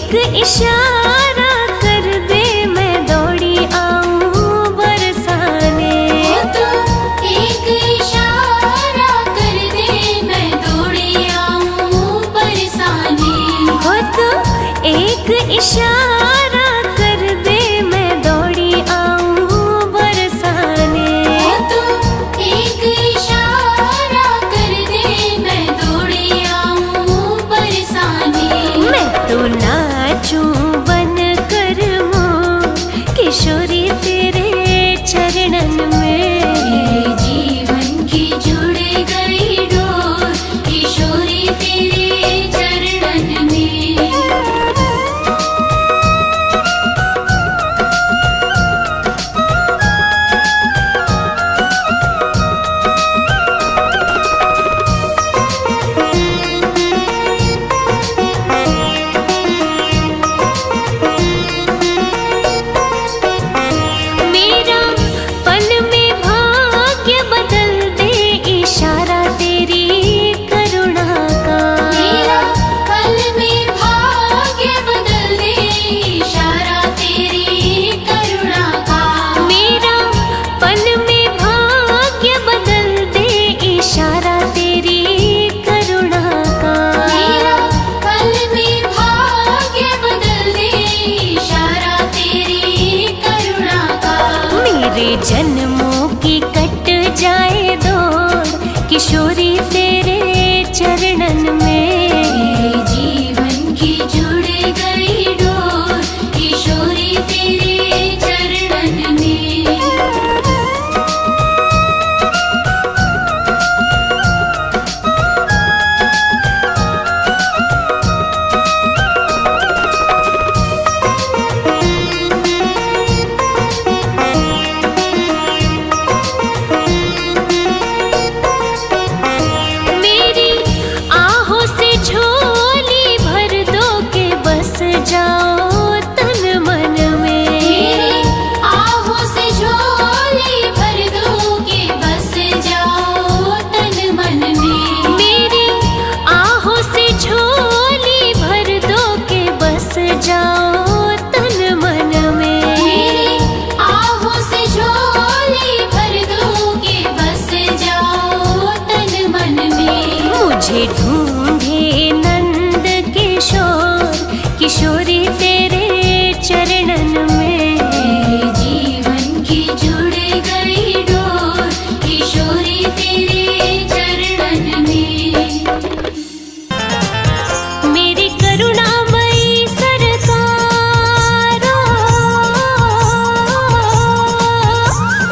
एक इशारा कर दे मैं दौड़ी आऊं बरसाने। हो तो एक इशारा कर दे मैं दौड़ी आऊं बरसाने। हो तो एक इशारा कर दे मैं दौड़ी आऊं बरसाने। हो तो एक इशारा कर दे मैं दौड़ी आऊं बरसाने। मैं तो नाचूं बन कर मोर किशोरी तेरे चरणन में। मेरे जीवन की जुड़ गई डोर किशोरी तेरे चरणन में। मेरा पल में भाग्य बदल दे इशारा तेरी करुणा का। मेरा पल में भाग्य बदल दे इशारा तेरी करुणा का। मेरा पल में भाग्य बदल दे इशारा तेरी करुणा का। मेरा पल में भाग्य बदल दे इशारा तेरी करुणा का। मेरे जन्मों की कट जाए दौड़ किशोरी तेरे चरणन में। मेरे जीवन की जुड़ गई डोर किशोरी तेरे चरणन में। मेरी आहों से झोली भर दो के बस जाओ तन मन में। मेरी आहों से झोली भर दो के बस जाओ तन मन में। मेरी आहों से झोली भर दो के बस जाओ तन मन में। मेरी आहों से झोली भर दो के बस जाओ तन मन में। मुझे ढूंढे नंद किशोर किशोरी तेरे चरणन में। मेरे जीवन की जुड़ गई डोर किशोरी तेरे चरणन में। मेरी करुणामयी सरकार,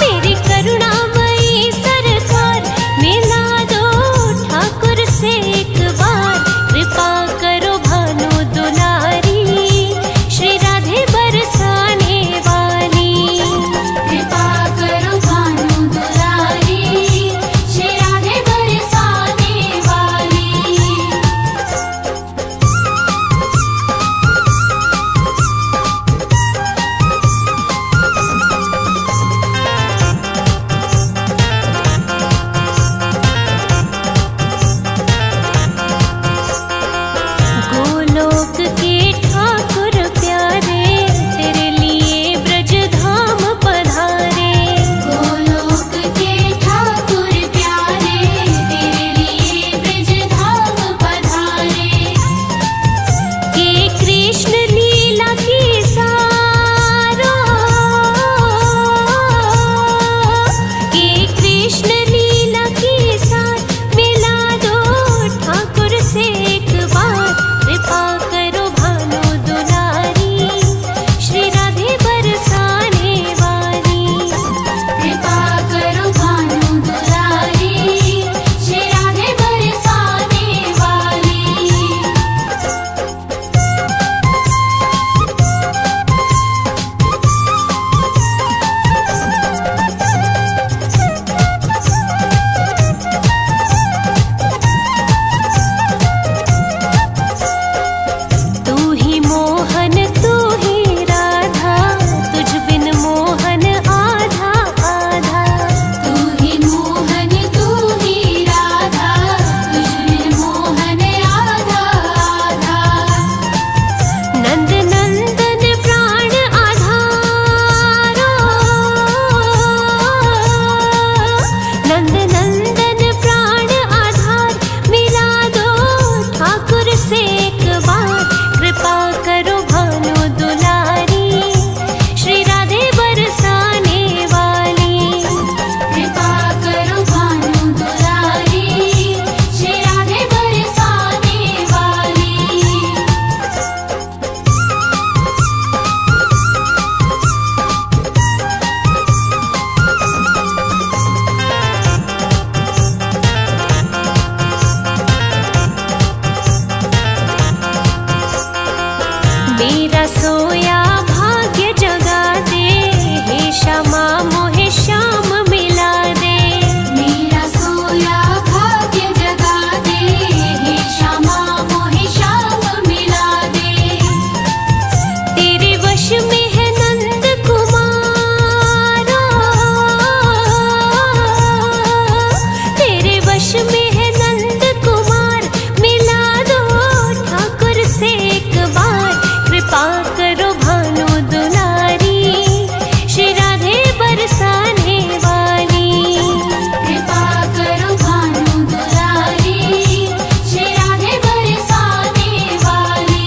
मेरी करुणामयी सरकार, मिला दो ठाकुर से एक बार। कृपा करो भानु दुलारी मेरा सोया भाग्य जगा दे, हे श्यामा मोहे श्याम मिला दे। मेरा सोया भाग्य जगा दे, हे श्यामा मोहे श्याम मिला दे। तेरे वश में है नंद कुमारा, तेरे वश में है नंद कुमार, मिला दो ठाकुर से एक बार। कृपा करो भानु दुलारी, श्री राधे बरसाने वाली। कृपा करो भानु दुलारी, श्री राधे बरसाने वाली।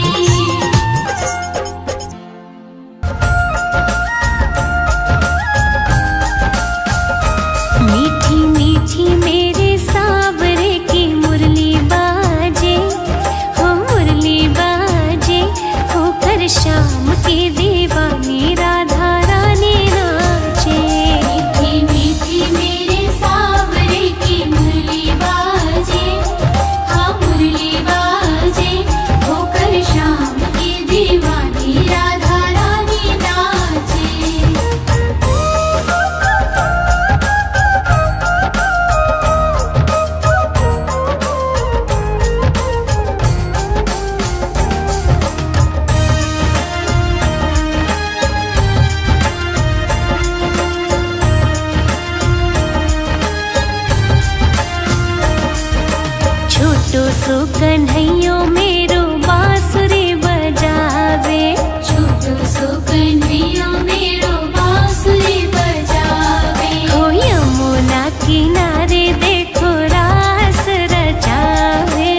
मीठी मीठी मेरे सावरे की मुरली बाजे, हो मुरली बाजे, होकर श्याम की दीवानी राधा रानी नाचे। मीठी मीठी मेरे सावरे की मुरली बाजे, हाँ मुरली बाजे, होकर श्याम की दीवानी राधा रानी नाचे। छोटो सो कन्हैयो मेरो बांसुरी बजावे, छोटो सो कन्हैया मेरो बांसुरी बजावे। हो यमुना किनारे देखो रास रचावे।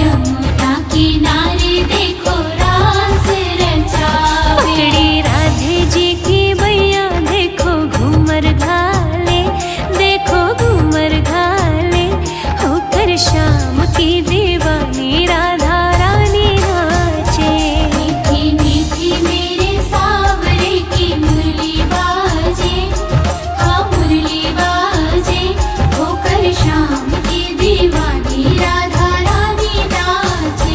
यमुना किनारे देखो रास रचावे। पकड़ी राधे जी की बैया देखो घूमर घाले, देखो घूमर घाले, होकर श्याम की दीवानी राधा रानी नाचे। मीठी मीठी मेरे सावरे की मुरली बाजे, हाँ मुरली बाजे, होकर श्याम की दीवानी राधा रानी नाचे।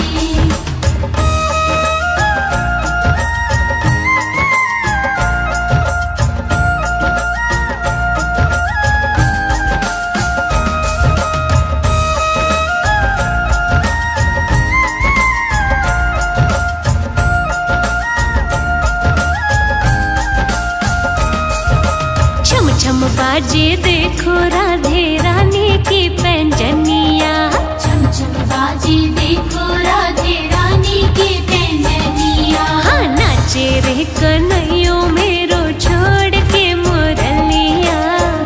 छम छम बाजे देखो राधे रानी की पैंजनिया, छम छम बाजे देखो राधे रानी की पैंजनिया। हाँ नाचे रे कन्हैयो मेरो छोड़ के मुरलिया।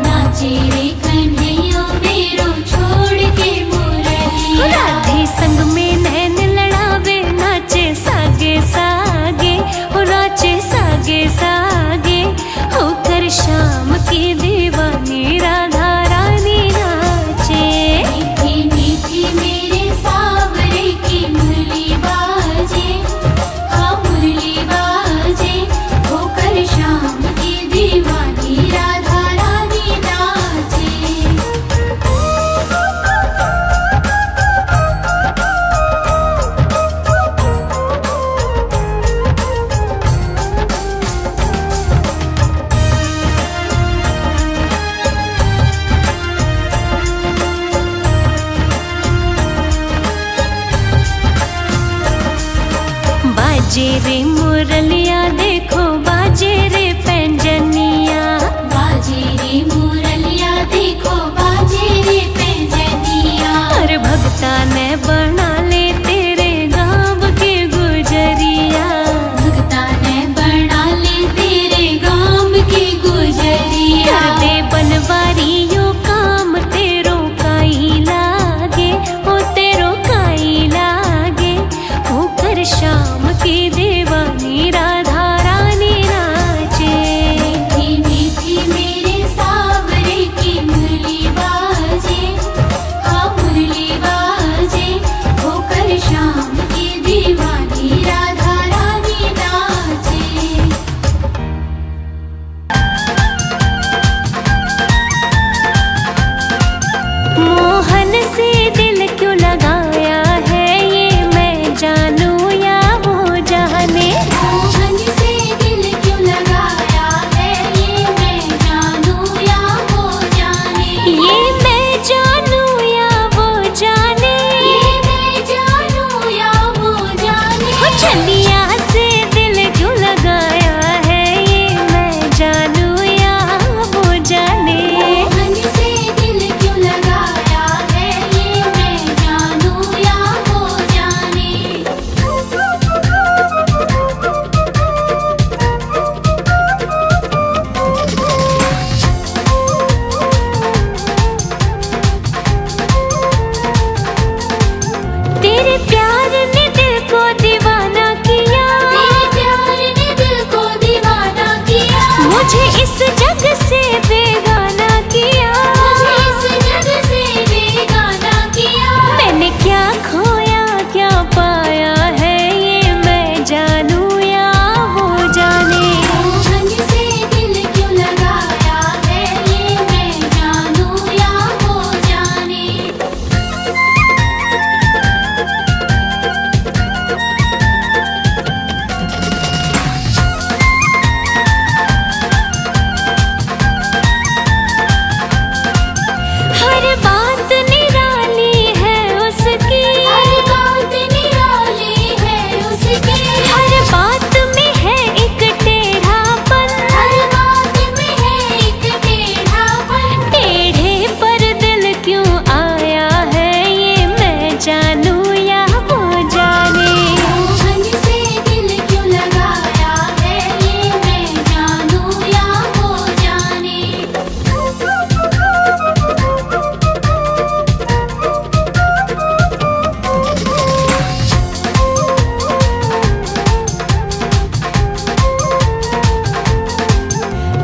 नाचे रे कन्हैया मेरो छोड़ के मुरलिया। राधे संग में नैन लड़ावे, नाचे सागे सागे, हो नाचे सागे सागे, होकर श्याम की दीवानी राधा रानी नाचे। मीठी मीठी मेरे सावरे की मुरली बाजे, हाँ मुरली बाजे, होकर श्याम की दीवानी राधा रानी नाचे। बाजे रे मुरलिया देखो बाजे रे पैंजनिया। बाजे रे मुरलिया देखो बाजे रे पैंजनिया। हर भक्ता ने बना ले तेरे गाँव के गुजरिया। भगता ने बना ले तेरे गाँव की गुजरिया। कर दे बनवारियों काम तेरो काई लागे, हो तेरो काई लागे, होकर श्याम की दीवानी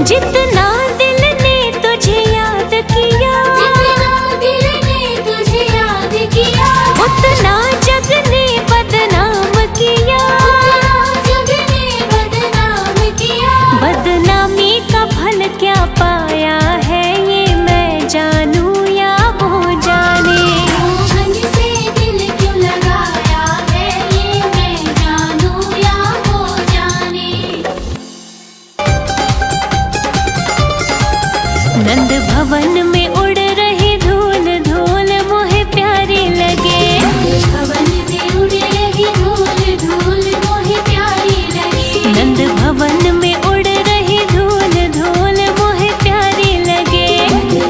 जितना दिल ने तुझे याद किया, जितना दिल ने तुझे याद किया, उतना जग ने बदनाम किया। उतना जग ने बदनाम किया। बदनामी का फल क्या पाया है, ये मैं जानूं या वो जाने। मोहन से दिल क्यों लगाया है, ये मैं जानूं या वो जाने। नंद भवन में उड़ रही धूल धूल मोहे प्यारी लगे। भवन में उड़ रही धूल धूल मोहे प्यारी लगे। नंद भवन में उड़ रही धूल धूल मोहे प्यारी लगे।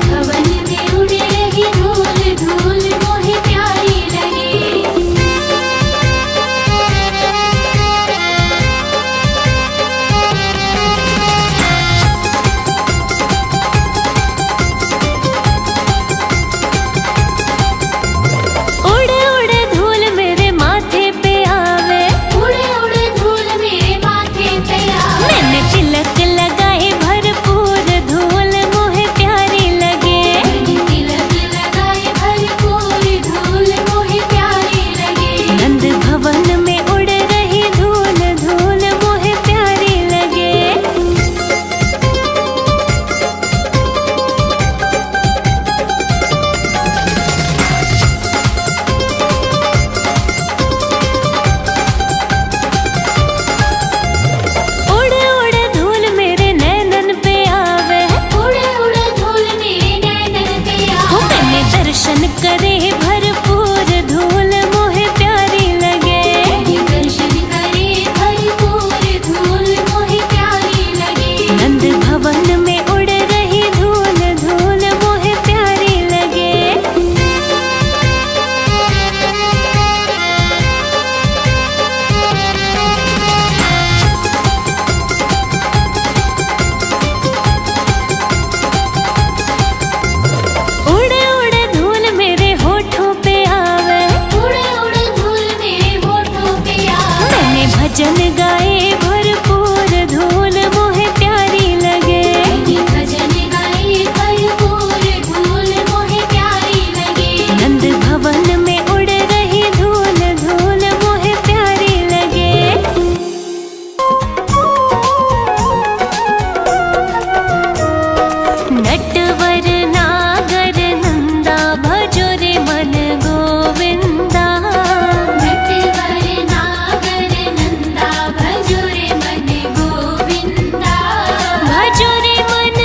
भवन में उड़ रही धूल धूल मोहे प्यारी लगे। उड़ उड़ धूल मेरे माथे पे आवे। उड़े उड़े धूल मेरे माथे पे आवे। मैंने तिलक लगाए भरपूर धूल मोहे प्यारी लगे। तिलक लगाए भरपूर धूल मोहे प्यारी लगे। नंद भवन में उड़ रही धूल धूल मोहे प्यारी लगे। उड़ उड़ धूल मेरे नैनन पे आवे। उड़े उड़े धूल मेरे नैनन पे हो आवे। मैंने दर्शन करे भरपूर धूल मोहे प्यारी लगे। दर्शन करे भरपूर धूल मोहे प्यारी लगे। नंद भवन में उड़ रही धूल धूल मोहे प्यारी लगे। उड़ उड़ धूल मेरे होठों पे आवे। उड़े उड़े धूल मेरे होठों पे आवे। मैंने भजन गाए भरपूर धूल मोहे प्यारी लगे। भजन गाए भरपूर धूल मोहे प्यारी लगे। नंद भवन में उड़ रही धूल धूल मोहे प्यारी लगे। नटवर नागर नंदा भजो रे मन गोविंदा। नटवर नागर नंदा भजो रे मन गोविंदा। भजो रे मन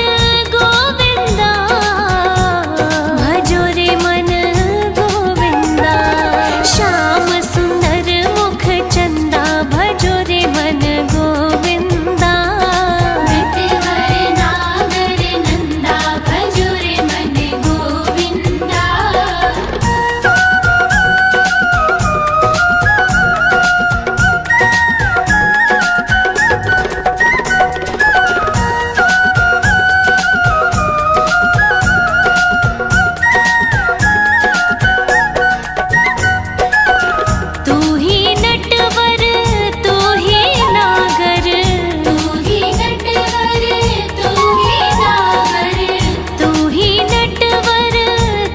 गोविंदा। भजो रे मन गोविंदा। श्याम सुंदर मुख चंदा भजो रे मन गोविंदा। नटवर नागर नंदा भजो रे मन गोविंदा। तू ही नटवर तू ही नागर। तू ही नटवर तू ही नागर। तू ही नटवर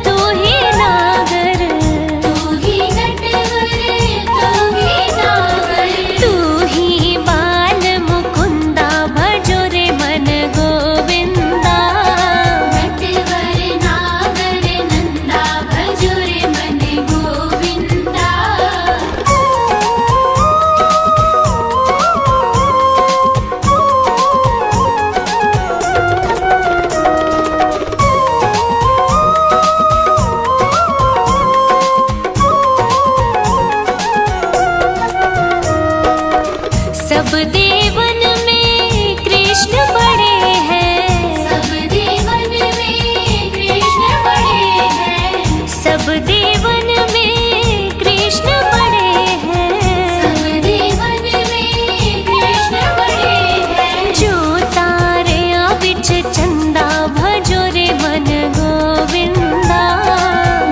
तू ही नागर। तू ही नटवर तू ही नागर। तू ही बाल मुकुंदा भजो रे मन गोविंदा। नटवर नागर नंदा भजो रे मन गोविंदा। सब देवन में कृष्ण बड़े हैं। सब देवन में कृष्ण बड़े हैं। सब देवन में कृष्ण बड़े हैं। सब देवन में कृष्ण बड़े हैं। जो तारे बिच चंदा भजो रे मन गोविंदा।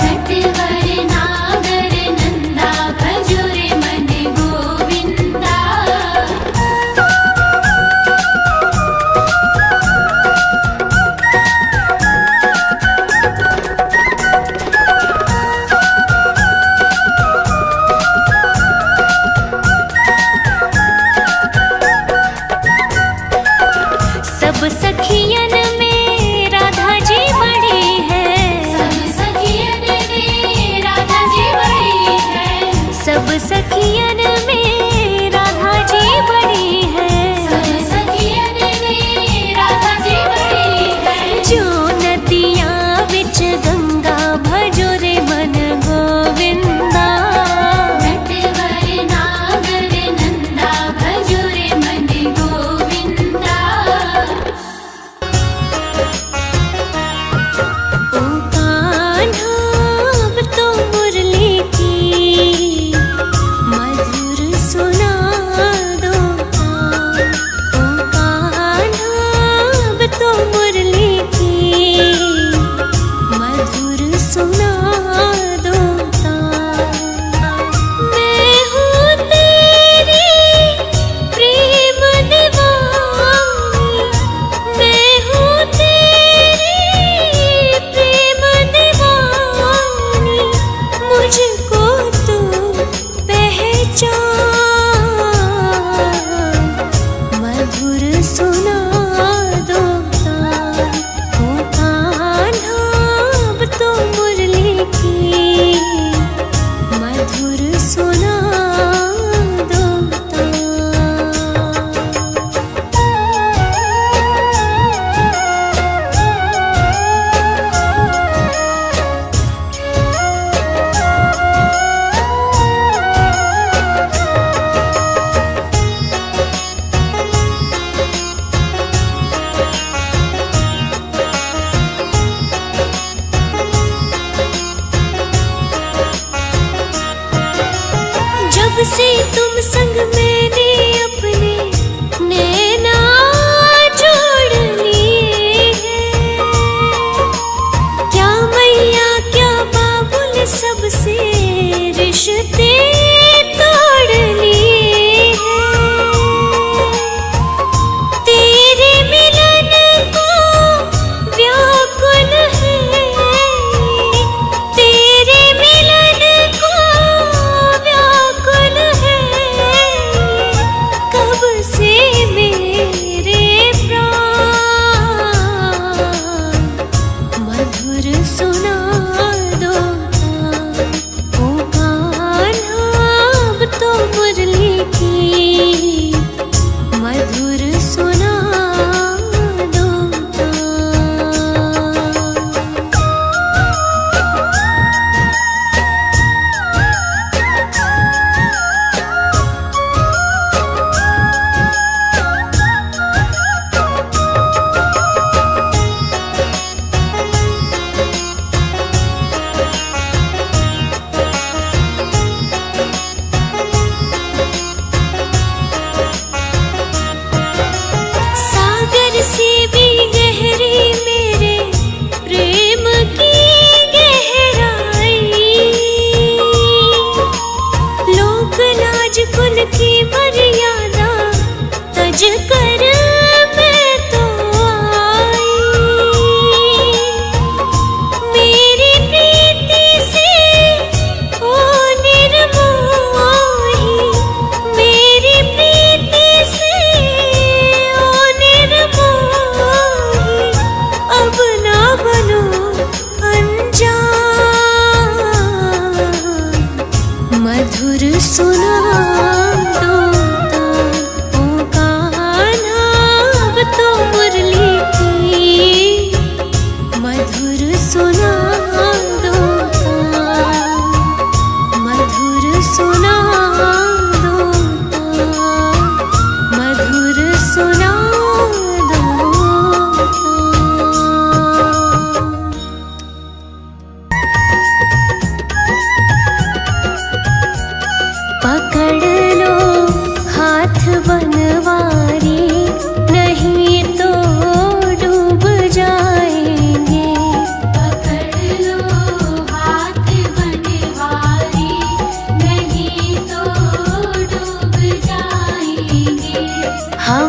नटवर नागर नंदा भजो रे मन गोविंदा।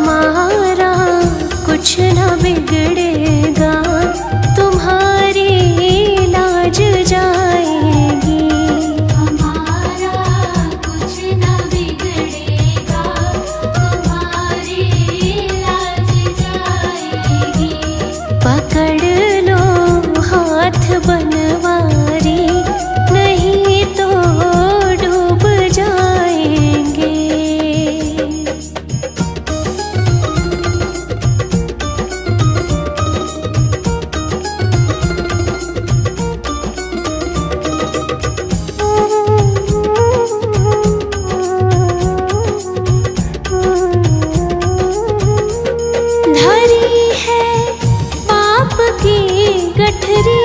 हमारा कुछ न बिगड़ेगा, तुम्हारी लाज जाएगी। हमारा कुछ न बिगड़ेगा, तुम्हारी लाज जाएगी। पकड़ लो हाथ बनवारी, नहीं तो डूब जाएंगे। धरी है पाप की गठरी,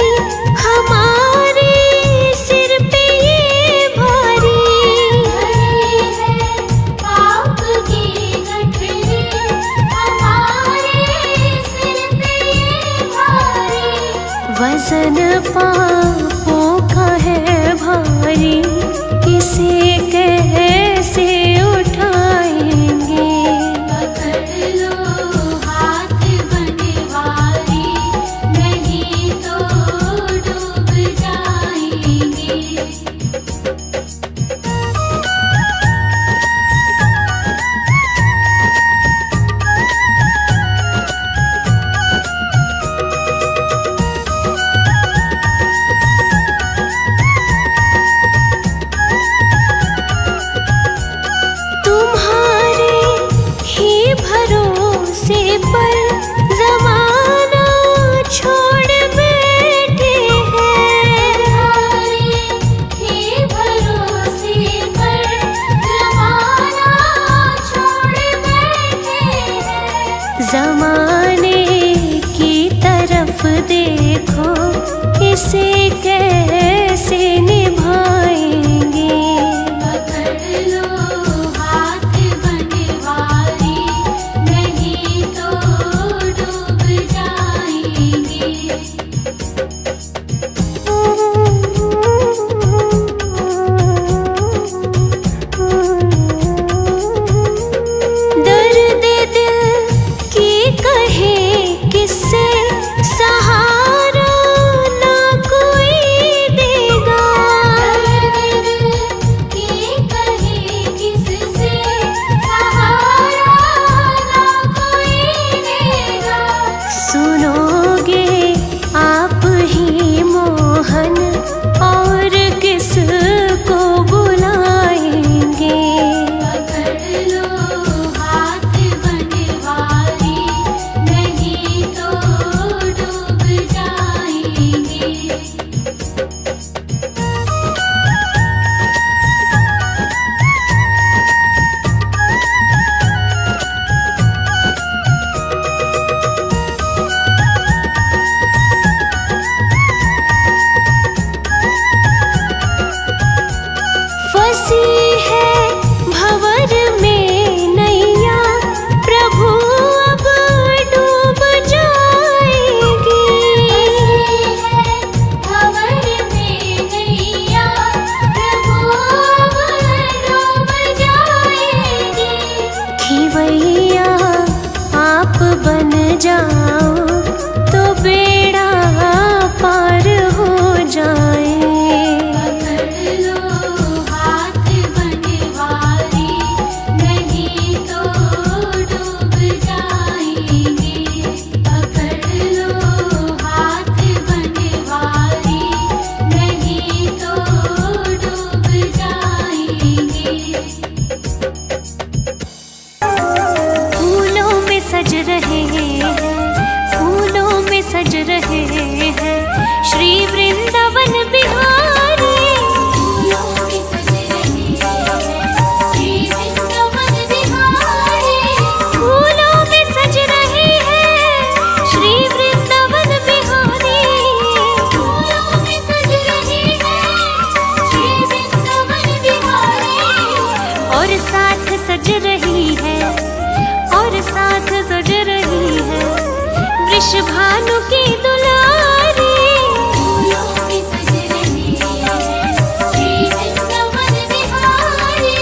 हमारे सिर पे ये भारी। धरी है पाप की गठरी, हमारे सिर पे ये भारी। वजन पापों का है भारी, इसे कैसे उठाएंगे। पकड़ लो हाथ बनवारी, नहीं तो डूब जाएंगे। तुम्हारे ही भरोसे पर ज़माना छोड़ बैठे हैं। तुम्हारे ही भरोसे पर ज़माना छोड़ बैठे हैं। ज़माने की तरफ देखो, इसे कैसे निभाएंगे। पकड़ लो हाथ बनवारी, नहीं तो डूब जाएंगे। दर्द दिल की कहे किससे, सहारा ना कोई देगा। दर्द की कहे किससे, सहारा ना कोई देगा। सुनोगे आप ही मोहन, और किस को बुलाएंगे। पकड़ लो हाथ बनवारी, नहीं तो डूब जाएंगे। फंसी है भंवर में नैया, प्रभु अब डूब जाएगी। भंवर में नैया, प्रभु अब डूब जाएगी। खिवैया आप बन जाओ, तो बेड़ा पार हो जाए। पकड़ लो हाथ बनवारी, नहीं तो डूब जाएंगे। पकड़ लो हाथ बनवारी, नहीं तो डूब जाएंगे। फूलों में सज रहे हैं, फूलों में सज रहे हैं श्री वृंदावन बिहारी। फूलों में सज रहे हैं श्री वृंदावन बिहारी। फूलों में सज रहे हैं श्री वृंदावन बिहारी। फूलों में सज रहे हैं श्री वृंदावन बिहारी। और साथ सज रही है, और साथ सज रही है वृषभानु की दुलारी। फूलों में सज रहे हैं श्री वृंदावन बिहारी।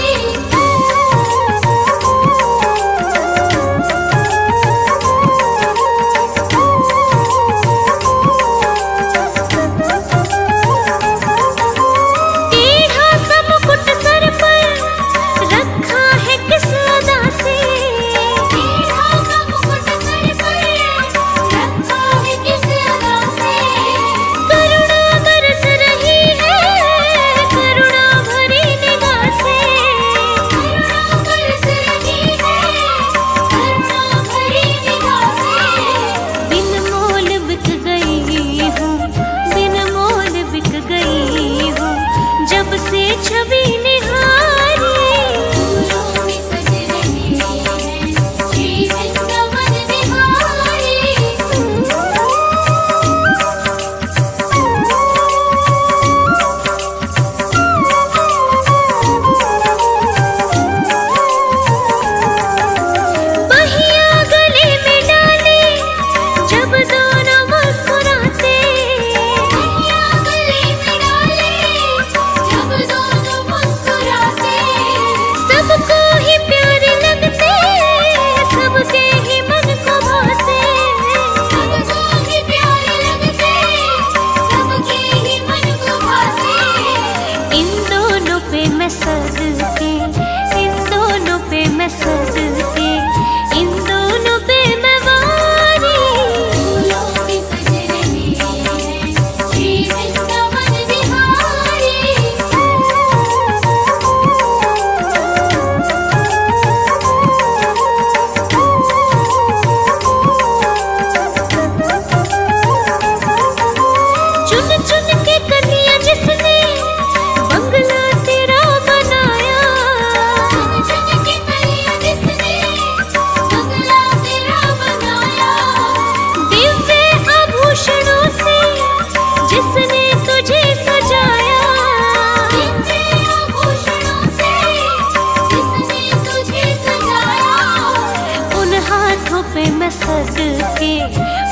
के,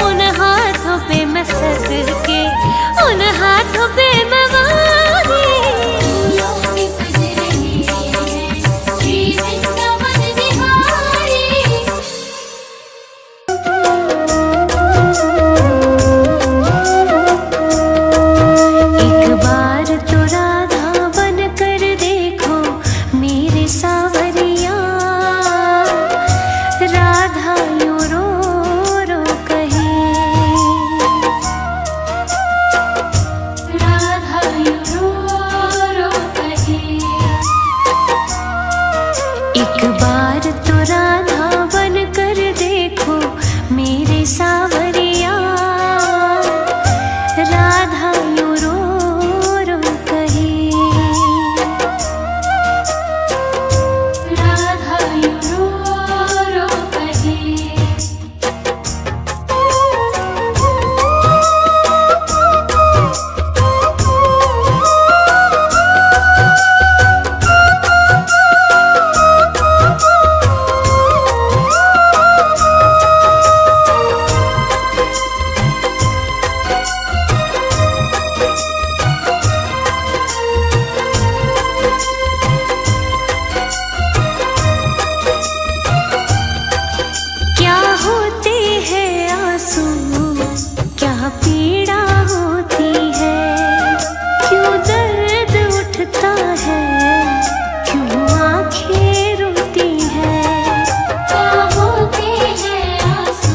उन हाथों पे मैं सद के, उन हाथों पे मैं वारी। फूलों की सज रही है श्री वृंदावन बिहारी। एक बार तो राधा बन कर देखो मेरे सावरिया, राधा यूं रो रो कहे, राधा यूं रो रो कहे। एक बार तो राधा बन कर देखो मेरे सावरिया, राधा यूं रो रो कहे, राधा यूं रो रो कहे। क्या होते हैं आंसू, क्या पीड़ा होती है, क्यों दर्द उठता है, क्यों आंखें रोती है। क्या होते हैं आंसू,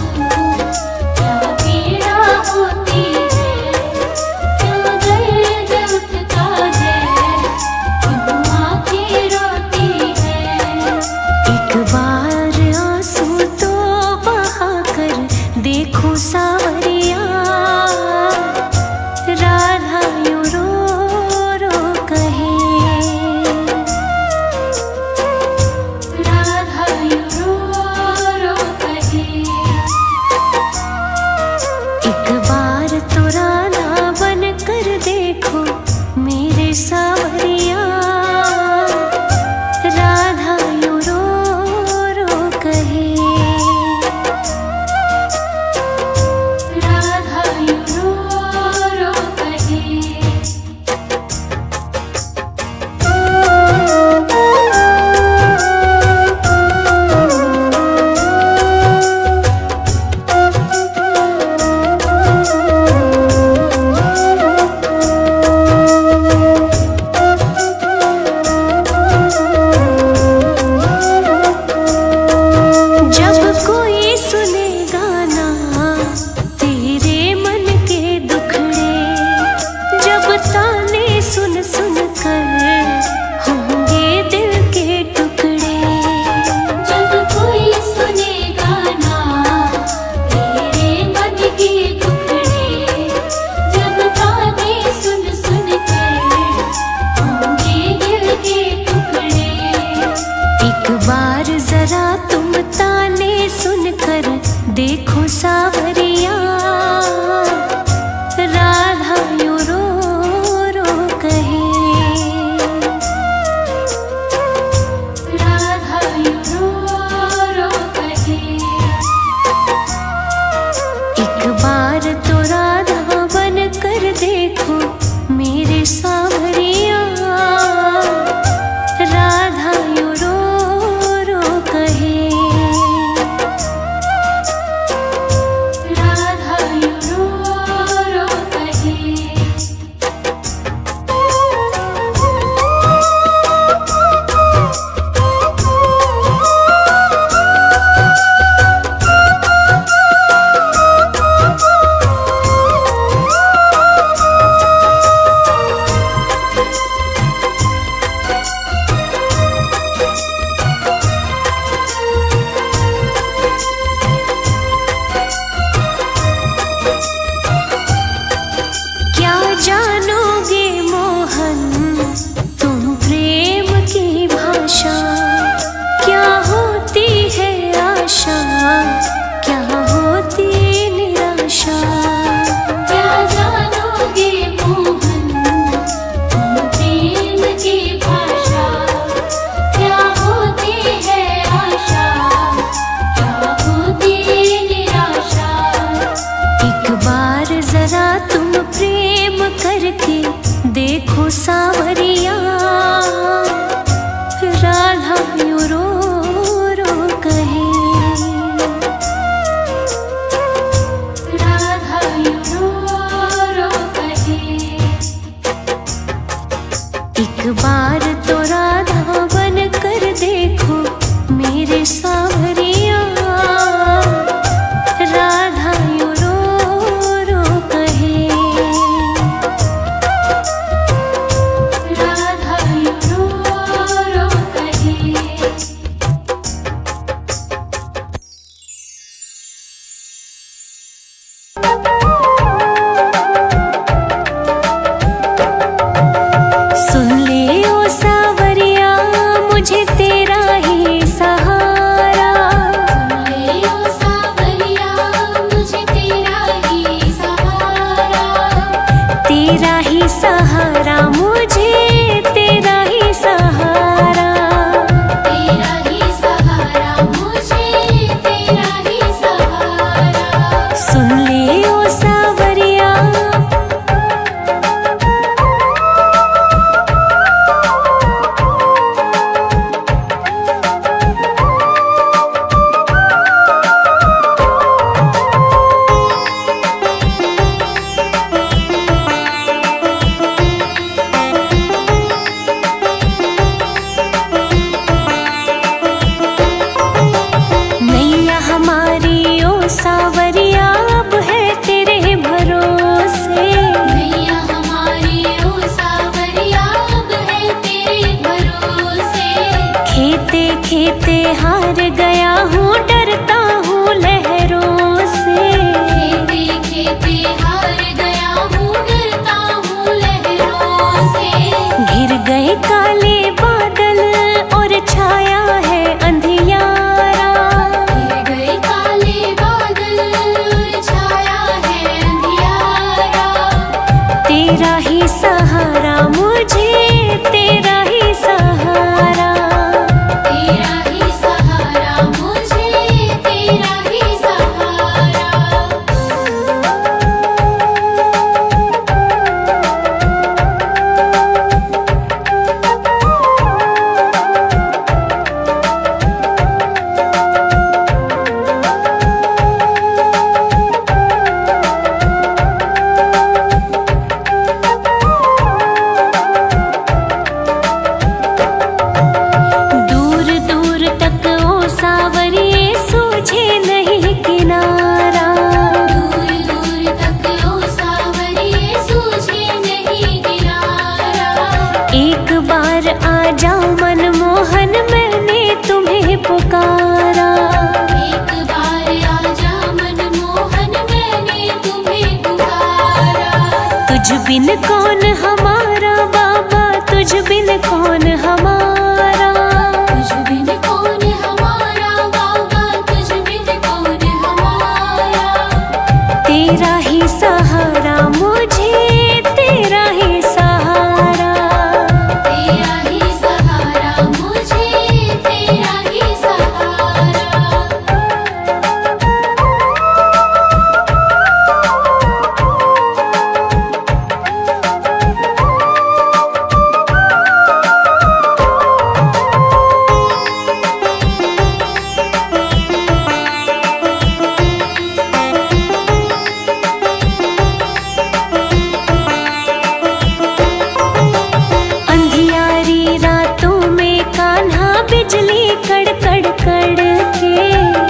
क्या पीड़ा होती है, क्यों दर्द उठता है, क्यों आंखें रोती है। एक बार आंसू तो बहा कर देखो सावरिया, राधा यूं रो रो कहे, राधा यूं रो रो कहे। एक बार तो राधा बन कर देखो मेरे सावरिया, राधा यूं रो रो कहे, राधा यूं रो रो कहे। जब कोई सुने गाना तेरे मन के दुखड़े, जब ताने सुन सुन कर होंगे दिल के टुकड़े। जब कोई सुने गाना तेरे मन के टुकड़े, जब ताने सुन सुन कर होंगे दिल के टुकड़े। एक बार जरा तुम ताने सुनकर देखो सावरिया, राधा यूं रो रो कहे, राधा यूं रो रो कहे। एक बार तो राधा बन कर देखो मेरे सावरिया, राधा यूं रो रो कहे, बिन कौन हमारा बाबा, तुझ बिन कौन हमारा। तुझ बिन कौन हमारा बाबा, तुझ बिन कौन हमारा। तेरा ही सहारा मुझे, तेरा ही सहारा। तेरा ही सहारा मुझे, तेरा ही सहारा। अंधियारी रातों में कान्हा बिजली कड़कड़ कड़के।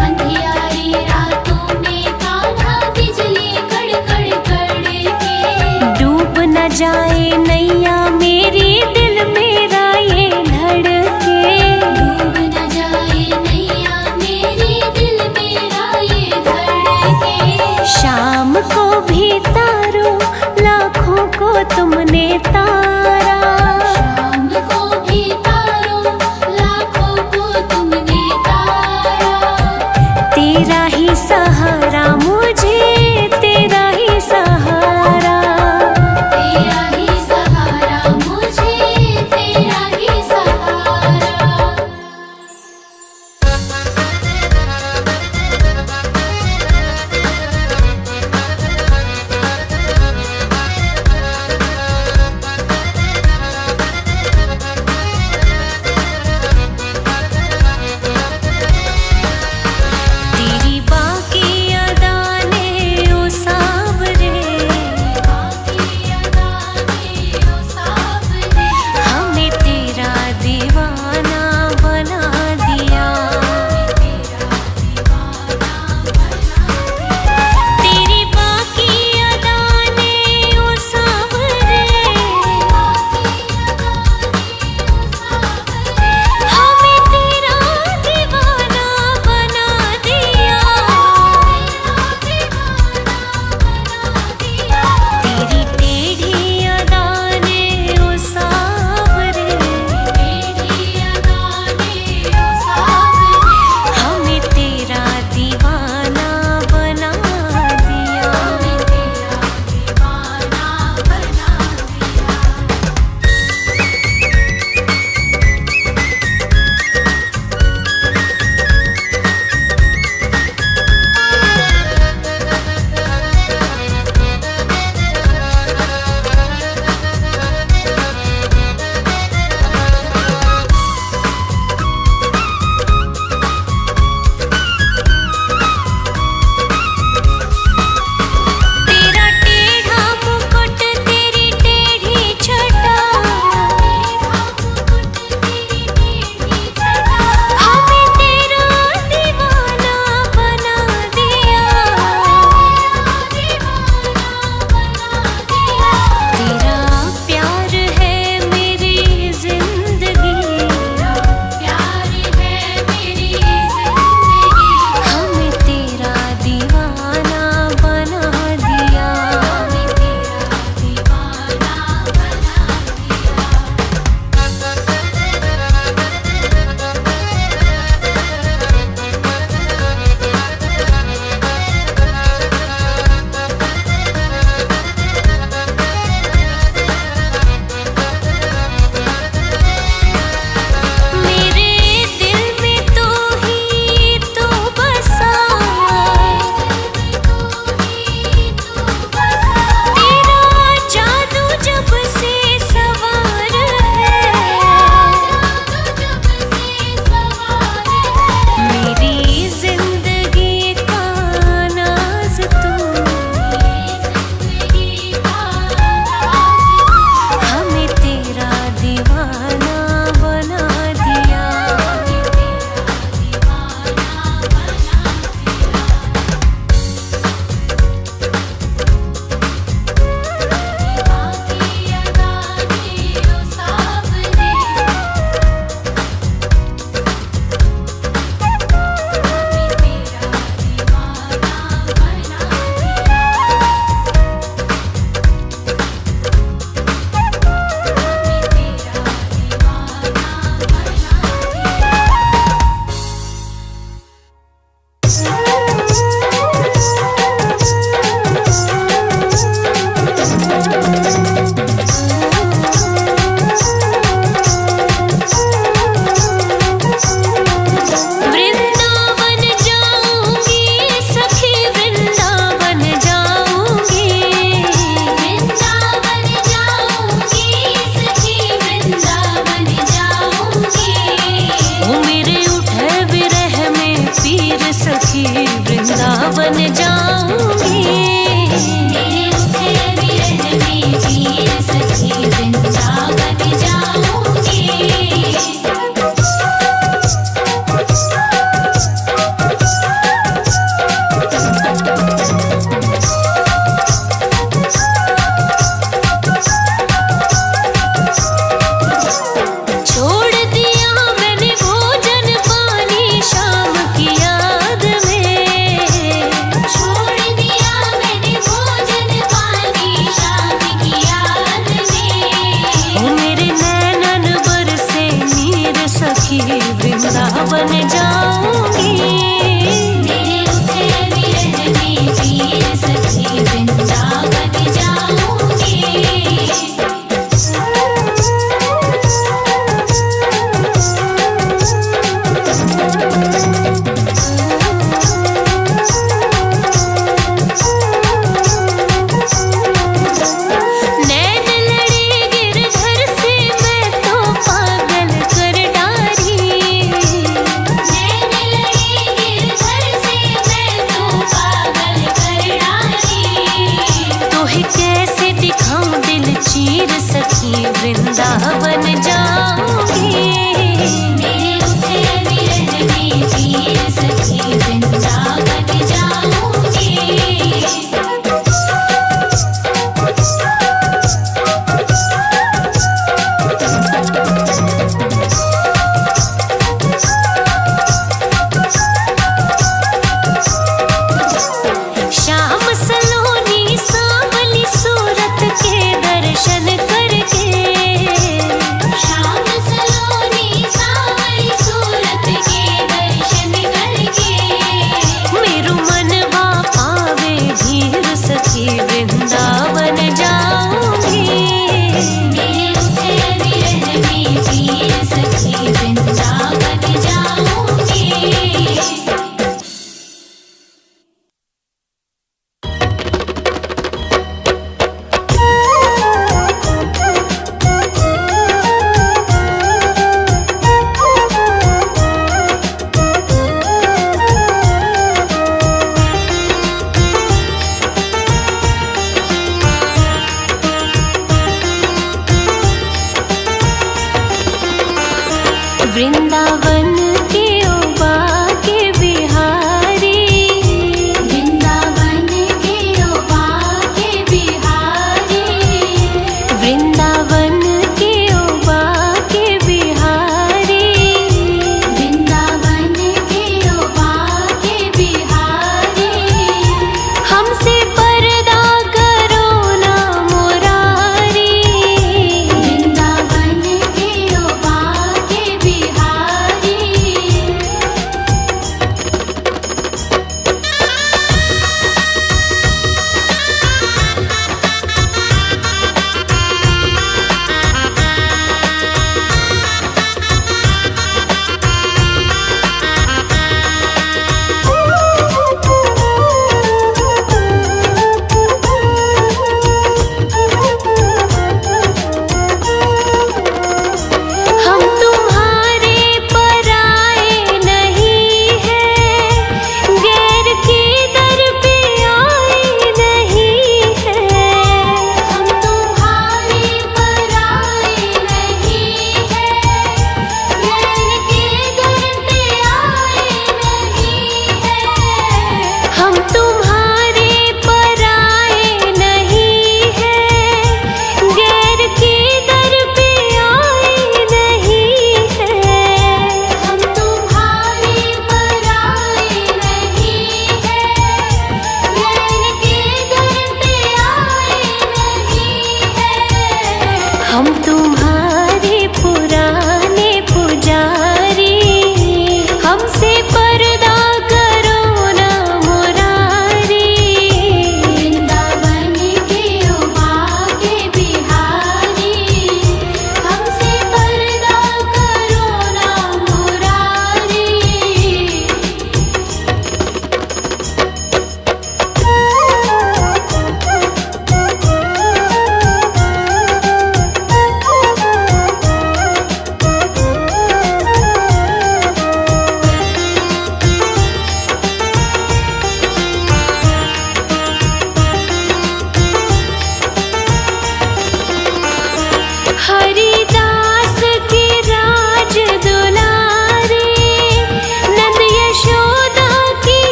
अंधियारी रातों में कान्हा बिजली कड़कड़ कड़के। डूब न जाए नैया मेरी, दिल मेरा ये धड़के। डूब न जाए नैया मेरी, दिल मेरा ये धड़के। शाम को भी तारो, लाखों को तुमने तारा। शाम को भी तारो, लाखों को तुमने तारा। तेरा ही सहारा मुझे, तेरा ही सहारा। तेरा ही सहारा मुझे, तेरा ही सहारा। तेरी बाकी अदा बन जाऊंगी। मेरे उठे विरह में वीर सखी वृंदावन जाऊंगी। छोड़ दिया मैंने भोजन पानी शाम की याद में। छोड़ दिया मैंने भोजन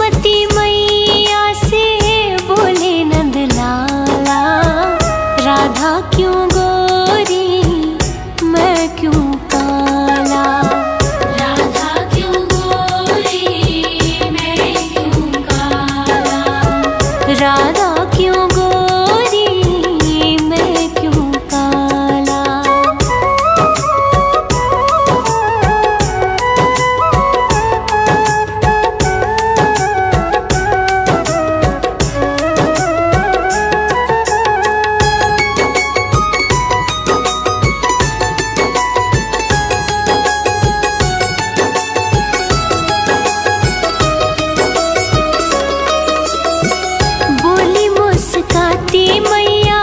यशोमती मैया से बोले नंद लाला, राधा क्यों गोरी मैं क्यों काला। राधा क्यों गोरी मैं क्यों काला। राधा क्यों गोरी मैं क्यों काला। बोली मुस्काती मैया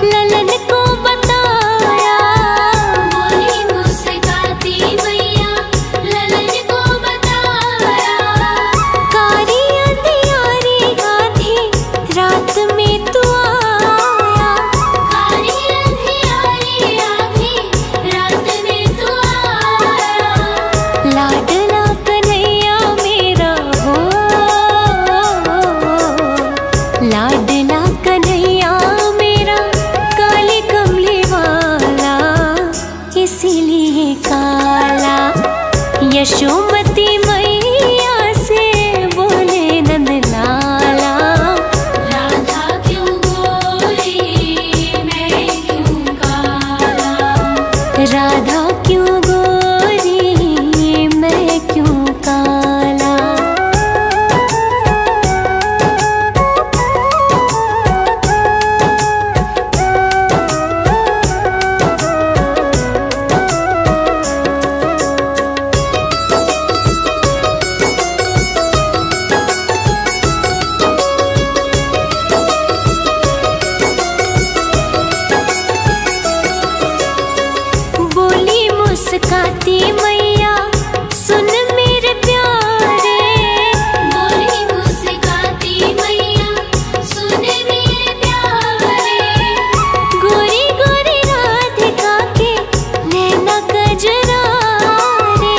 ललन को बताया। बोली मुस्काती मैया ललन को बताया। कारी अंधियारी आधी रात में तू आया। कारी अंधियारी आधी रात में तू आया। लाडला कन्हैया मेरा हो, लाडला कन्हैया मेरा काले कमले वाला, इसीलिए काला। यशोमती मैया से बोले नंद लाला, राधा क्यों गोरी मैं क्यों काला। राधा क्यों गोरी मैं क्यों काला। बोली मुस्काती मैया सुन मेरे प्यारे। बोली मुस्काती मैया सुन मेरे प्यारे। गोरी गोरी राधिका के नैना कजरा रे।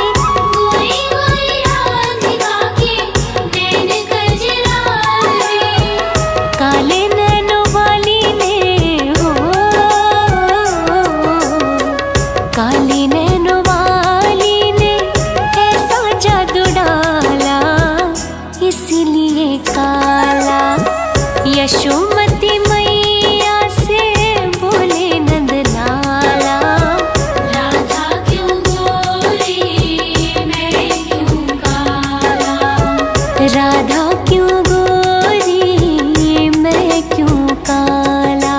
गोरी गोरी राधिका के नैन कजरा रे। काले नैनों वाली ने हो, काली नैनों वाली ने ऐसा जादू डाला, इसीलिए काला। यशोमती मैया से बोले नंद लाला, राधा क्यों गोरी मैं क्यों काला। राधा क्यों गोरी मैं क्यों काला।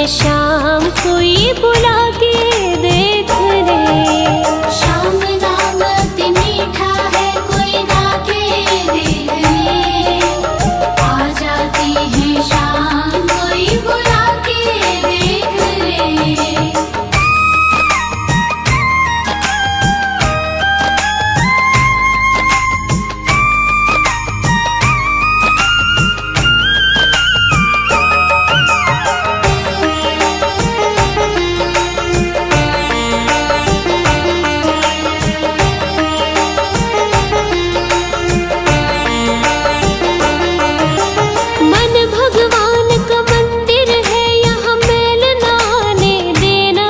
शाम कोई बुला के देख ले। श्याम नाम अति मीठा है, कोई गा के देख ले। आ जाती है शाम, कोई बुला के देख ले। मन भगवान का मंदिर है, यहाँ मैल ना आने देना।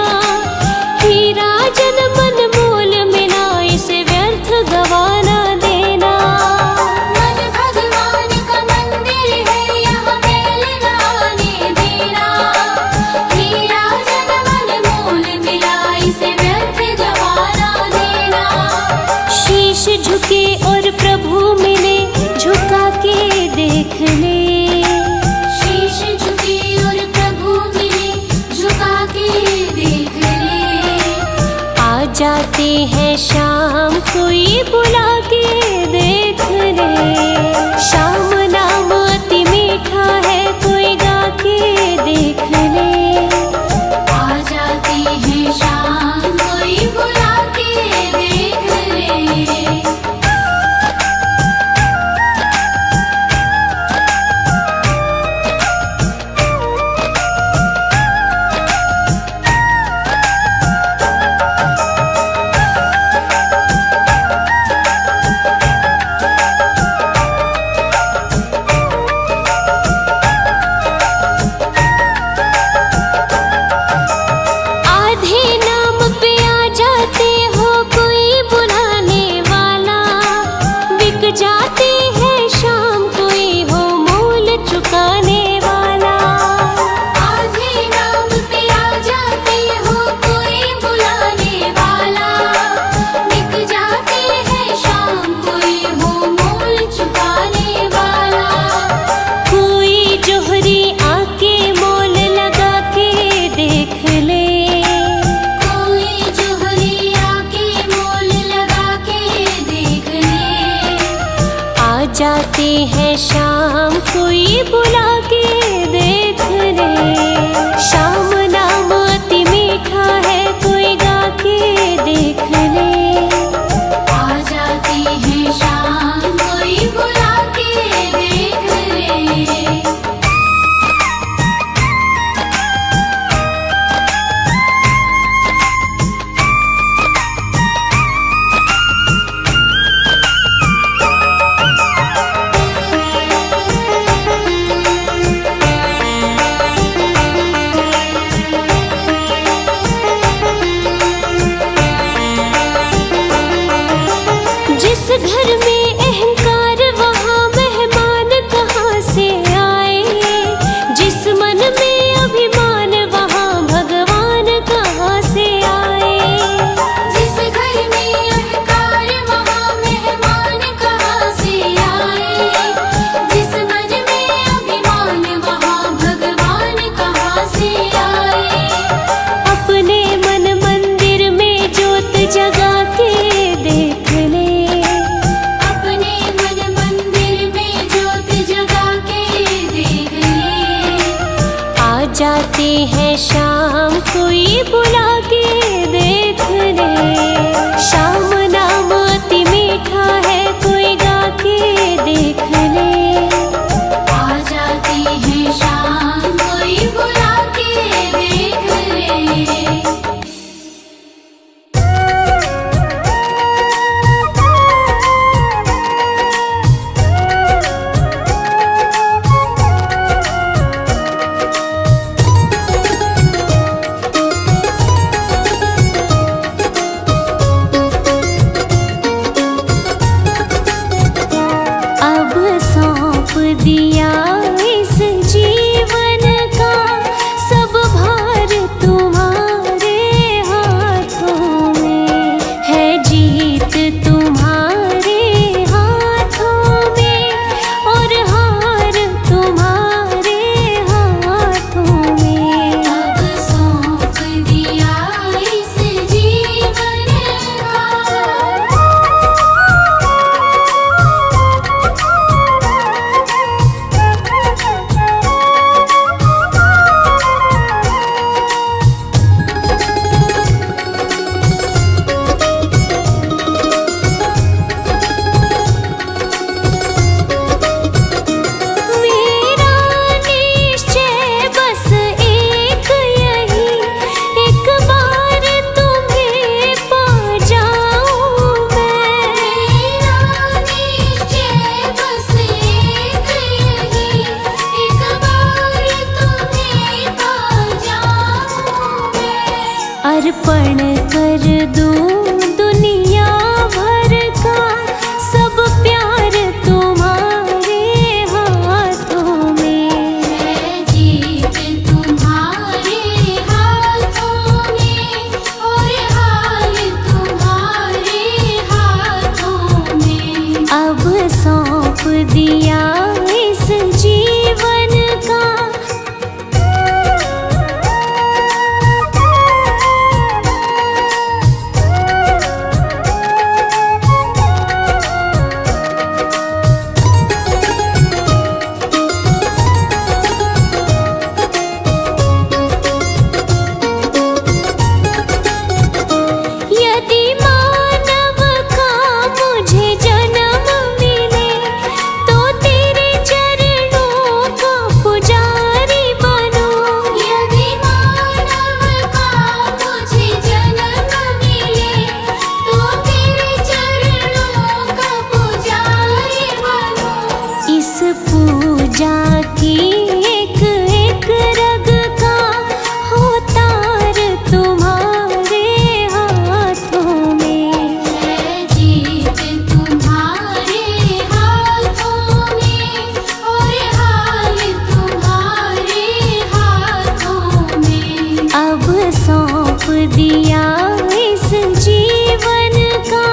हीरा जन मन मोल मिला, इसे व्यर्थ गवाना देना। मन भगवान का मंदिर है, यहाँ मैल ना आने देना। हीरा जन मन मोल मिला, इसे व्यर्थ गवाना देना। शीश झुके और प्रभु मिले, झुका के देख ले। शीश झुके और प्रभु मिले, झुका के देख ले। आ जाते हैं शाम कोई बुला के देख ले। शाम नाम अति मीठा है, कोई गा के देख ले। आ जाती है शाम, कोई बुला के देख ले। आधे नाम पे आ जाते हो, कोई बुलाने वाला। बिक जाते हैं शाम, कोई हो मोल चुकाने वाला। आधे नाम पे आ जाते हो, कोई बुलाने वाला। बिक जाते हैं शाम, कोई हो मोल चुकाने वाला। कोई जोहरी आके मोल लगा के देख ले। कोई जोहरी आके मोल लगा के देख ले। आ जाते हैं शाम कोई बुला के देख ले। शाम नाम अति मीठा है, कोई गा के देख ले। आ जाती है शाम, कोई बुला के देख ले। अर्पण कर दूं दुनिया भर का सब प्यार तुम्हारे हाथों में। है जीत तुम्हारे हाथों में और हाल तुम्हारे हाथों में। अब सौंप दिया इस जीवन का यदि मानव का मुझे जन्म मिले तो तेरे चरणों का पुजारी बनूं। यदि मानव का मुझे जन्म मिले तो तेरे चरणों का पुजारी बनूं। इस पूजा की एक एक रग का हो तार तुम्हारे हाथों में। है जीत तुम्हारे हाथों में और हाल तुम्हारे हाथों में। अब सौंप दिया इस जीवन का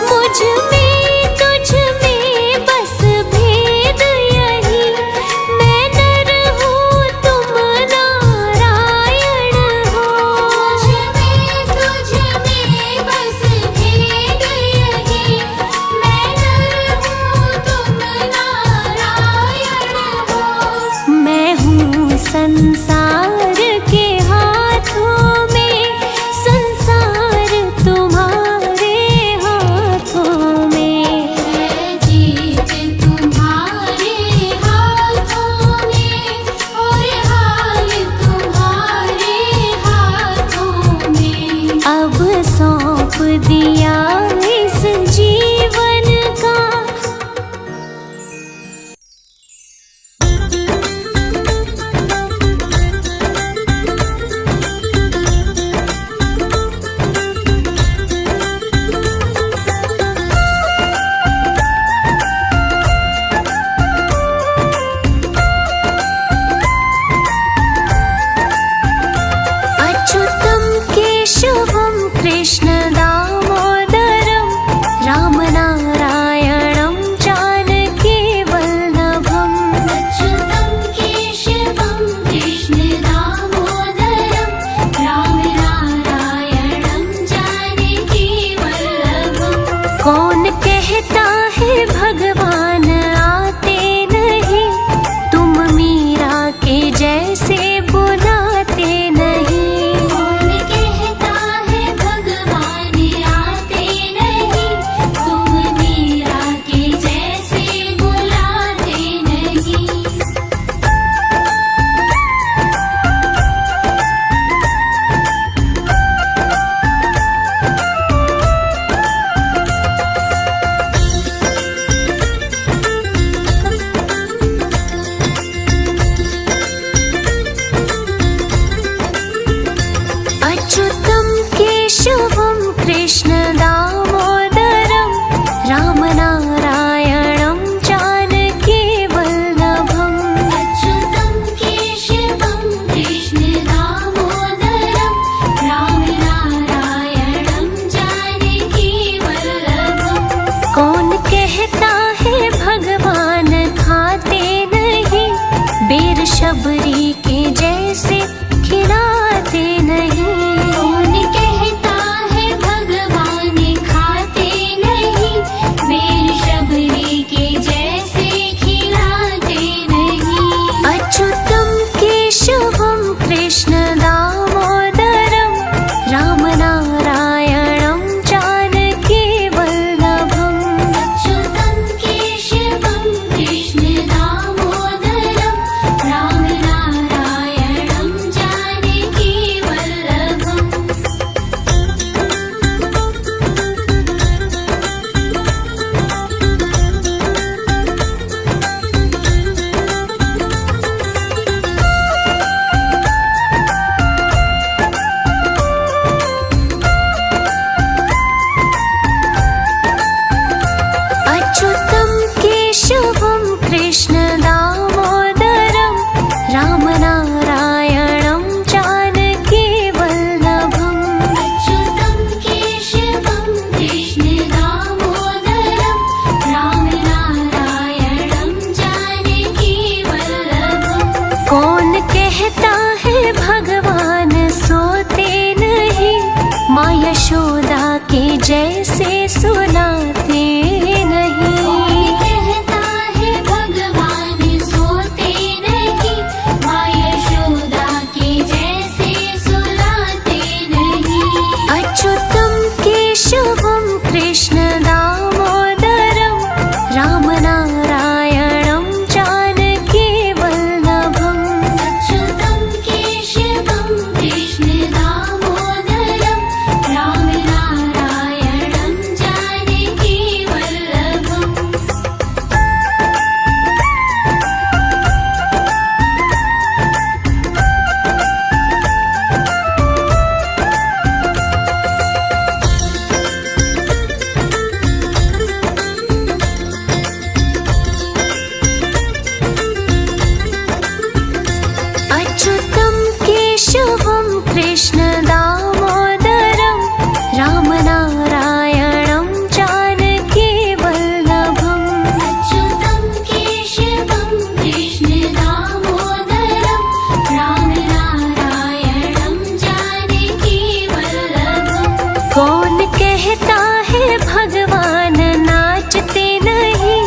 मुझ में तुझ में बस भेद यही। मैं नर हूँ तुम नारायण हो। मुझ में तुझ में बस भेद यही। मैं नर हूँ तुम नारायण हो। मैं हूँ संसार के हाथों में संसार तुम्हारे हाथों में। है जीत तुम्हारे हाथों में और हाल तुम्हारे हाथों में। अब सौंप दिया इस जीवन का के जैसे सुनाते नहीं। कौन कहता है भगवान सोते नहीं, माँ यशोदा के जैसे सुलाते नहीं। अच्युतं केशवं कृष्ण दामोदरं राम नारायणं जानकी वल्लभम्। अच्युतं केशवं कृष्ण दामोदरं राम नारायणं जानकी वल्लभम्। अच्युतं केशवं कृष्ण दामोदरं राम नारायणं जानकी वल्लभम्। अच्युतं केशवं कृष्ण दामोदरं राम नारायणं जानकी वल्लभम्। कौन कहता है भगवान नाचते नहीं,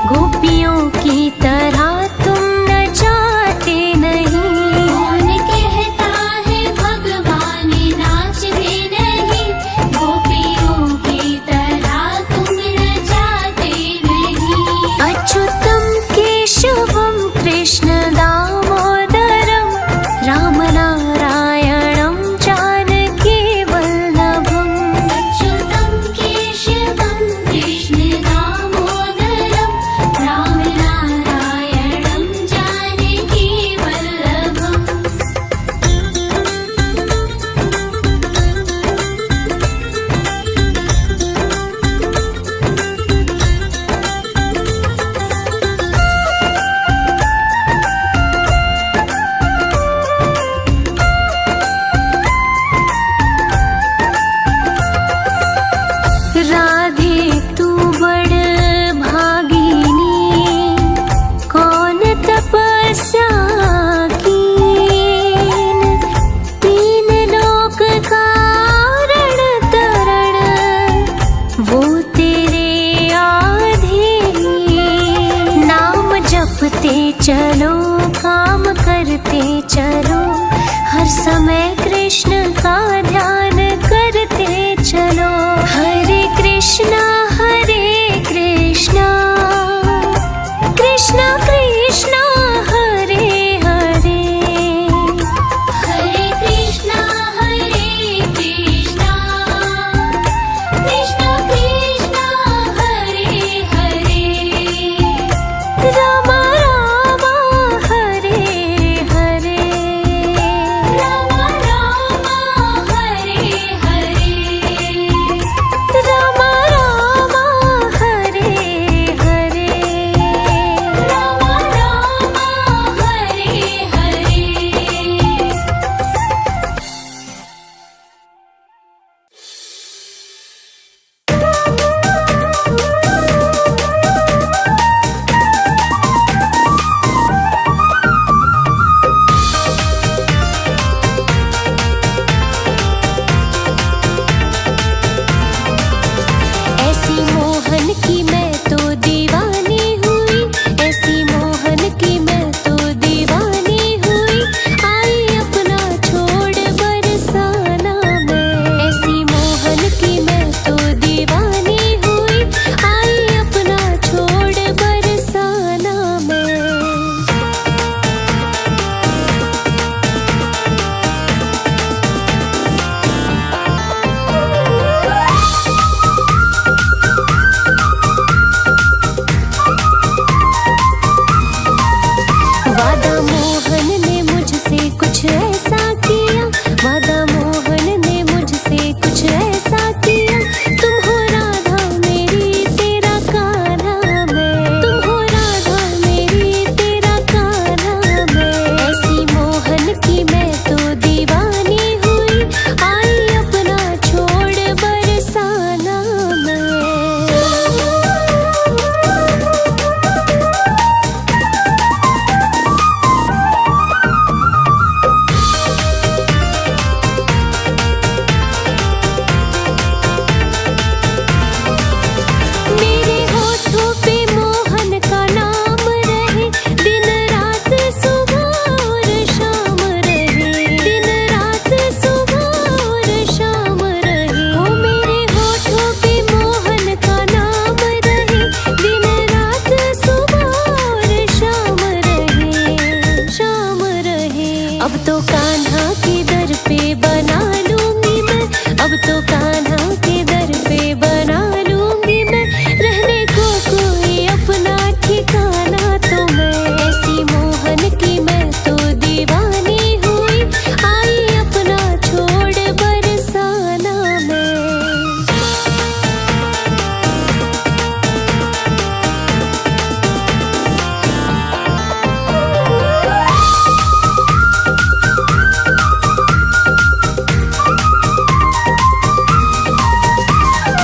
गोपियों की तरह तुम नचाते नहीं। कौन कहता है भगवान नाचते नहीं, गोपियों की तरह तुम नचाते नहीं। अच्युतं केशवं कृष्ण दामोदरं राम नारायणं जानकी वल्लभम्। अच्युतं केशवं कृष्ण दामोदरं राम नारायणं जानकी वल्लभम्। राधे तू बड़ भागिनी, कौन तपस्या कीन, तीन लोक कारण तरण वो तेरे आधीन। नाम जपते चलो काम करते चलो, हर समय कृष्ण का ध्यान करते चलो। हरे कृष्णा कृष्णा कृष्णा हरे हरे। हरे कृष्णा कृष्णा कृष्णा हरे हरे। राम राम हरे हरे। राम राम हरे हरे। राम राम हरे हरे। राम राम हरे हरे। ऐसी मोहन की मैं तो दीवानी हुई, ऐसी मोहन की मैं तो दीवानी हुई। आई अपना छोड़ बरसाना मैं, ऐसी मोहन की मैं तो दीवानी हुई। आई अपना छोड़ बरसाना मैं। वादा मोहन ने मुझसे कुछ ऐसा किया, वादा मोहन ने मुझसे कुछ ऐसा किया। तुम हो राधा मेरी तेरा कान्हा मैं, तुम हो राधा मेरी तेरा कान्हा मैं। ऐसी मोहन की मैं तो दीवानी हुई। आई अपना छोड़ बरसाना मैं। अब तो कान्हा के दर पे बना लूंगी मैं, अब तो कान्हा के दर पे बना लूंगी मैं, रहने को कोई अपना ठिकाना तो मैं, ऐसी मोहन की मैं तो दीवानी हुई, आई अपना छोड़ बरसाना मैं।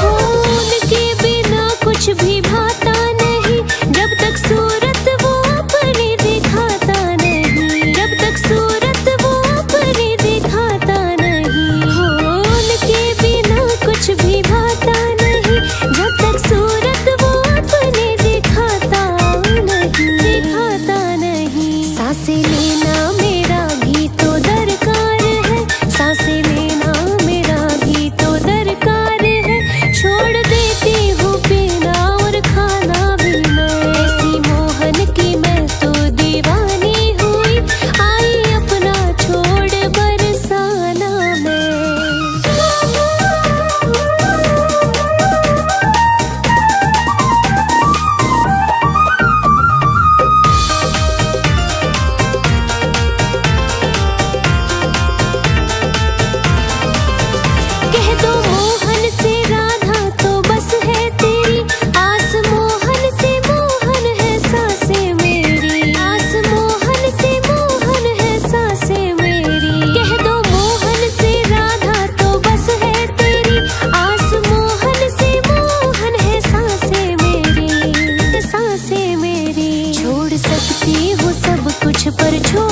उनके बिना कुछ भी भाता नहीं, जब तक सूरत वो अपनी दिखाता नहीं, जब तक सूरत वो अपनी दिखाता नहीं। हो उनके बिना कुछ भी भाता नहीं, जब तक सूरत वो अपनी दिखाता नहीं, दिखाता नहीं। सांसें लेना मेरा भी तो दरकार है, सांसें लेना मेरा भी तो दरकार है, छोड़ देती हूँ पीना और खाना भी मैं, ऐसी मोहन की मैं तो दीवानी हुई, आई अपना छोड़ बरसाना मैं। कह दो मोहन से राधा तो बस है तेरी आस, मोहन से मोहन है सांसें मेरी, आस मोहन से मोहन है सांसें मेरी। कह दो मोहन से राधा तो बस है तेरी आस, मोहन से मोहन है सांसें मेरी, सांसें मेरी। छोड़ सकती हूँ सब कुछ पर छोड़